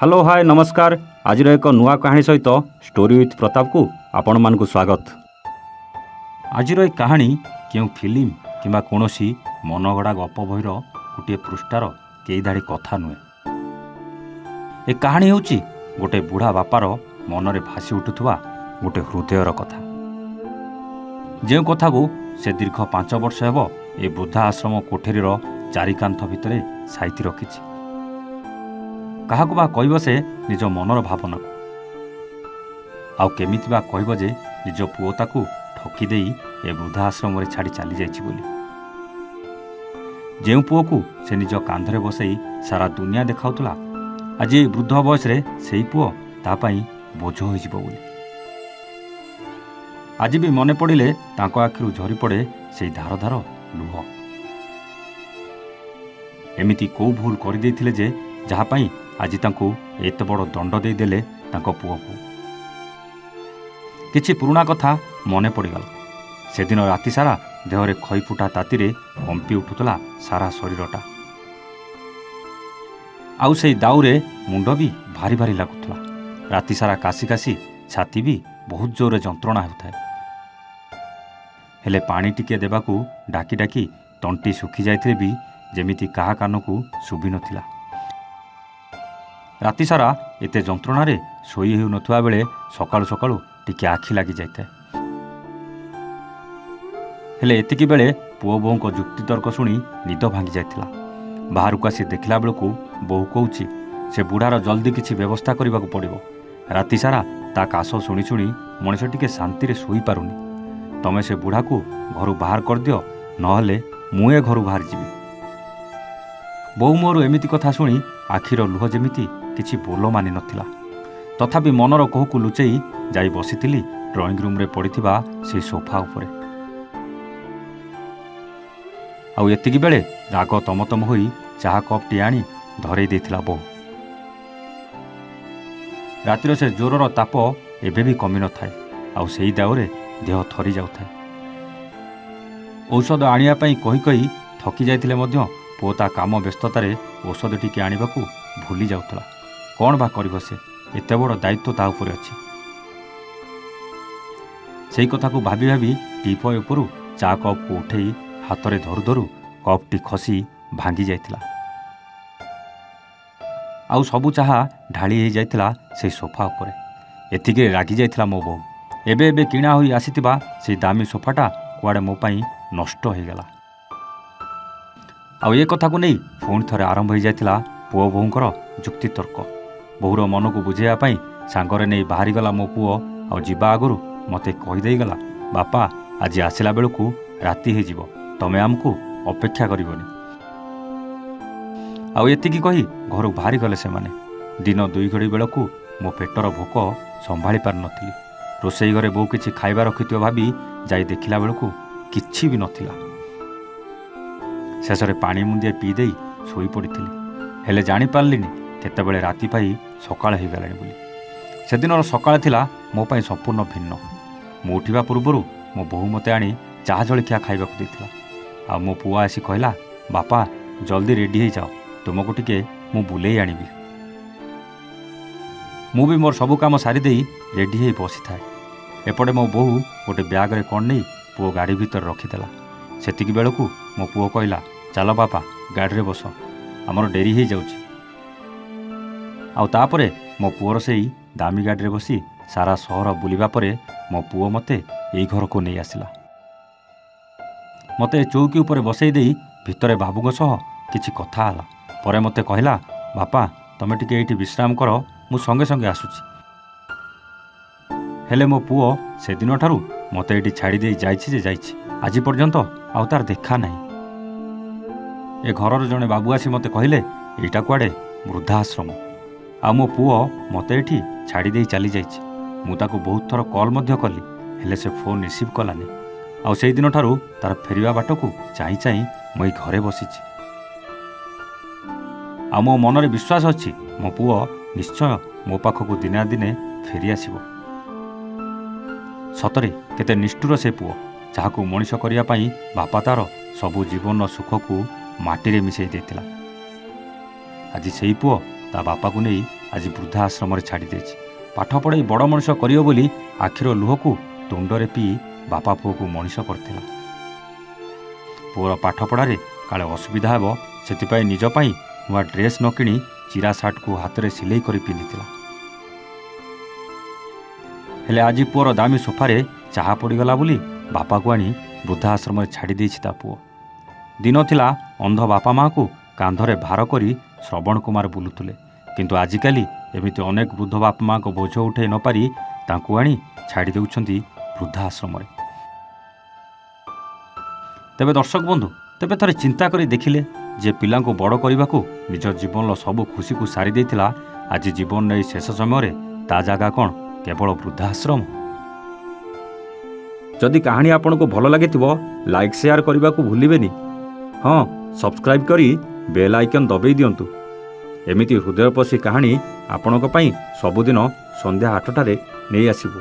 Hello hi नमस्कार। आज एक नुआ कहानी सहित स्टोरी विथ प्रताप को आपण मानकु स्वागत। आज एक कहानी क्यों फिल्म किंबा कोनोसी मनगढ़ा गप बहिर गोटे पृष्ठार कई धाड़ी कथा नुहे। ए कहानी होची गोटे बुढ़ा बापार मनरे भासी उठुवा गोटे हृदयर कथा, जो कथा को से दीर्घ 5 वर्ष हेब ए वृद्धा आश्रम कोठरीर चारिकांथ भितर साइती रखिछि। काहाकु बा कहब से निज मनर भावना को आउ केमिति बा कहब जे निज पुओ ताकू ठकी देई ए वृद्धा आश्रम रे छाड़ी चली जाइछि बोली। जेउ पुओ को से निज कांधरे बसई सारा दुनिया देखाउतला, आज ए वृद्ध बयस रे सेई पुओ ता पई बोझ होई जिवो बोली। आज भी मने पड़िले तांको आखिरु झरी पड़े सेई धार धार लुह। एमिति को भूल करि देथिले जे जहा पई आज तांको एते बड़ दंड दे देले तांको पुओ को। किछि पुराना कथा मने पड़गला। से दिन राति सारा देहरे खई फुटा तातीरे कंपी उठुतला सारा शरीरटा। आउ सेई दाउरे मुंड भी भारी भारी लागुतला। राति सारा कासी कासी छाती भी बहुत जोरे जंत्रणा हेउथाय। हेले पानी टिके देबाकू डाकी डाकी तंटी सुखी जाइथिले भी जेमिति काहा कानकू सुबि नथिला। राति सारा एते जंत्रणा रे सोई हेउ नथुआ बेले सकाळु सकाळु टिके आखि लागि जाइଥାଏ। हेले एतिकी बेले पुओ बोउको जुक्ति तर्क शुणी निद भांगी जाइथिला। बाहरକୁ आसी देखिला बेलକୁ बोउ कहूछि से बुढ़ार जल्दी किछि व्यवस्था करबाकू पड़िबो। राति सारा ता काश शुणी शुणी मଣିଷ टिके शांति रे सोई पारुनी। तमे से बुढ़ा को घरु बाहर कर दियो, नहले मुए घरु बाहर जीवी। बोउ मोर एमिति कथा शुणी आखिर लुह जेमिति किछि बोल मानि नथिला। तथापि मनर कोहकु लुचेई जाई बसिथिली ड्रॉइंग रूम रे पड़िथिबा से सोफा उपरे। आउ एतिकी बेले राग तमतम होई चाहा कपटी आनी धरई देथिला बोउ। रातिर से जोरर ताप एबे भी कमी नथाय। आउ सेई दाउरे देह थरी जाउथाय। औषध आनिया पई कहि कहि थकी जाइथिले मध्य पोता काम व्यस्ततारे औषध टिके आनिबाकू भूली जाउथला। कौन बा करिब से एते बड़ दायित्व ता उपरे अछि। सेई कथा को भाबी भाबी टीपय उपरु चा कप को उठेई हाथ रे धरु धरु कपटी खसी भांगी जाइथिला। आउ सबु चाहा ढाली हे जाइथिला से सोफा उपरे। एतिके रागी जाइथिला मो बोउ। एबे एबे किणा होई आसीतिबा से दामी सोफाटा कुआडे मो पई नष्ट हो गेला। आउ ए कथा को नहीं पुणी थरे आरंभ हो जाइथिला पुओ बोउंकर जुक्ति तर्क। बोउर मन को बुझेया पई सांगरे नहीं बाहरी गला मो पुओ। आउ जीवा आगरु मते कहि देई गला, बापा आज आसिला बेलकू राति हे जीवो, तमे आमको अपेक्षा करिवनी। आउ एतिकी कही घरु बाहरी गले से माने। दिन 2 घड़ी बेलकू मो पेटर भोक संभाली पार नथिली। रोसई घरे बोउ किछि खाइबा रखिथियो भाबी जाई देखिला बेलकू किछि भी नथिला। शेषरे पानी मुंदिए पी देई सोई पड़िथिली। हेले जानी पारलिनी केतेबेले राति पाई सकाळ हो गलानी बोली। से दिनर सकाळ थिला मो पई संपूर्ण भिन्न। मो उठिबा पूर्वरु मो बोउ मते आनी चाहा जळखिया खाइबाकू देथिला। आ मो पुआ आसी कहला, बापा जल्दी रेडी हो जाओ, तुमको टिके मु बुलेई आनिबी। मु भी मोर सबु काम सारी देई रेडी हो बसी थाए। एपटे मो बोउ गोटे ब्याग रे कोन नहीं पुओ गाड़ी भीतर रखिदेला। सेतिकी बेलकू मो पुओ कहला, चलो बापा गाड़ी रे बस, आमर डेरी हो जाउची। आउ तापरे मो पुओर सेई दामी गाड़ी रे बसी सारा सहर बुलिबा परे मो पुओ मते एई घर को नहीं आसिला। मते चौकी उपरे बसई देई भितरे बाबूगो सह किछि कथा आला। परे मते कहला, बापा तमे टिके एठी विश्राम कर, मु संगे संगे आसुची। हेले मो पुओ से दिन ठारू मते एठी छाड़ी देई जाइछि जे जाइछि, आज पर्यंत आउ तार देखा नाही। ए घरर जणे बाबू आसी मते कहले, एटा कुआडे वृद्धाश्रम, आ मो पुओ मते एठी छाड़ी देई चली जाइछि। मु ताको बहुत थर कॉल मध्य कली, हेले से फोन रिसीव कलानी। आउ सेई दिन ठारू तार फेरिया बाटकू चाहि चाहि मई घरे बसिछि। आ मो मनरे विश्वास अछि मो पुओ निश्चय मो पाखकू दिना दिने फेरी आसिबो। सतरे केते निष्ठुर से पुओ, जाहाकू मଣିଷ करिया पई बापा तार सबु जीवन सुख को माटी रे मिसई देथिला। आज सेई पुओ ता बापा को नहीं ଆଜି ବୃଦ୍ଧା ଆଶ୍ରମରେ ଛାଡ଼ି ଦେଇଛି। ପାଠ ପଢ଼ାଇ ବଡ଼ ମଣିଷ କରିବ ବୋଲି ଆଖିର ଲୁହକୁ ତୁଣ୍ଡରେ ପିଇ ବାପା ପୁଅକୁ ମଣିଷ କରିଥିଲା। ପୁଅର ପାଠପଢ଼ାରେ କାଳେ ଅସୁବିଧା ହେବ ସେଥିପାଇଁ ନିଜ ପାଇଁ ନୂଆ ଡ୍ରେସ୍ ନ କିଣି ଚିରା ସାର୍ଟକୁ ହାତରେ ସିଲେଇ କରି ପିନ୍ଧିଥିଲା। ହେଲେ ଆଜି ପୁଅର ଦାମୀ ସୋଫାରେ ଚାହା ପଡ଼ିଗଲା ବୋଲି ବାପାକୁ ଆଣି ବୃଦ୍ଧା ଆଶ୍ରମରେ ଛାଡ଼ି ଦେଇଛି ତା ପୁଅ। ଦିନ ଥିଲା ଅନ୍ଧ ବାପା ମାଆକୁ କାନ୍ଧରେ ଭାର କରି ଶ୍ରବଣ କୁମାର ବୁଲୁଥିଲେ, କିନ୍ତୁ ଆଜିକାଲି ଏମିତି ଅନେକ ବୃଦ୍ଧ ବାପା ମାଆଙ୍କ ବୋଝ ଉଠାଇ ନ ପାରି ତାଙ୍କୁ ଆଣି ଛାଡ଼ି ଦେଉଛନ୍ତି ବୃଦ୍ଧା ଆଶ୍ରମରେ। ତେବେ ଦର୍ଶକ ବନ୍ଧୁ, ତେବେ ଥରେ ଚିନ୍ତା କରି ଦେଖିଲେ ଯେ ପିଲାଙ୍କୁ ବଡ଼ କରିବାକୁ ନିଜ ଜୀବନର ସବୁ ଖୁସିକୁ ସାରି ଦେଇଥିଲା, ଆଜି ଜୀବନ ନେଇ ଶେଷ ସମୟରେ ତା ଜାଗା କ'ଣ କେବଳ ବୃଦ୍ଧାଶ୍ରମ? ଯଦି କାହାଣୀ ଆପଣଙ୍କୁ ଭଲ ଲାଗିଥିବ ଲାଇକ୍ ସେୟାର କରିବାକୁ ଭୁଲିବେନି। ହଁ, ସବସ୍କ୍ରାଇବ୍ କରି ବେଲ୍ ଆଇକନ୍ ଦବାଇ ଦିଅନ୍ତୁ। ଏମିତି ହୃଦୟପୋଷୀ କାହାଣୀ ଆପଣଙ୍କ ପାଇଁ ସବୁଦିନ ସନ୍ଧ୍ୟା 8ଟାରେ ନେଇ ଆସିବୁ।